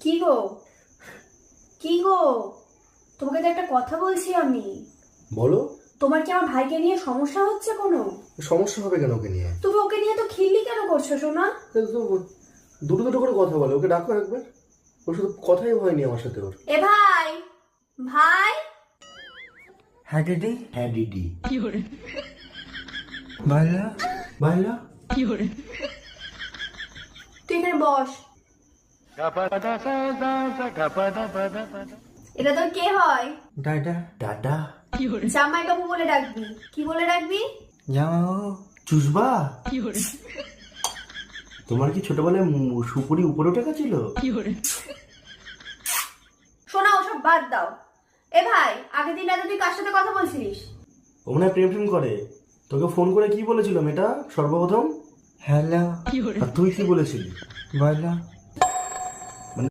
কি গো কি গো, তোমাকে তো একটা কথা বলছি আমি। বলো। তোমার কি আমার ভাইকে নিয়ে সমস্যা হচ্ছে কোনো? সমস্যা হবে কেন ওকে নিয়ে? তুমি ওকে নিয়ে তো খিল্লি কেন করছো সোনা? তাহলে তো দুটো দুটো করে কথা বলে, ওকে ডাকো একবার। ওর সাথে কথাই হয়নি আমার সাথে ওর। এ ভাই, ভাই। হ্যাঁ দিদি। হ্যাঁ দিদি। ভাইলা ভাইলা। তুই এখানে বস। এটা তোর কে হয়? দাদা। দাদা। জামাই বাবু বলে ডাকবি। কি বলে ডাকবি? জামাইবাবু। চুষবা। তোমার কি ছোটবেলায় সুপুরি উপরে উঠে গেছিল? শোনা, ওসব বাদ দাও। এ ভাই, আগের দিন রাতে তুই কার সাথে কথা বলছিলিস? ও মনে হয় প্রেম প্রেম করে। তোকে ফোন করে কি বলেছিল মেয়েটা সর্বপ্রথম? হ্যালো। আর তুই কি বলেছিলি? বলো।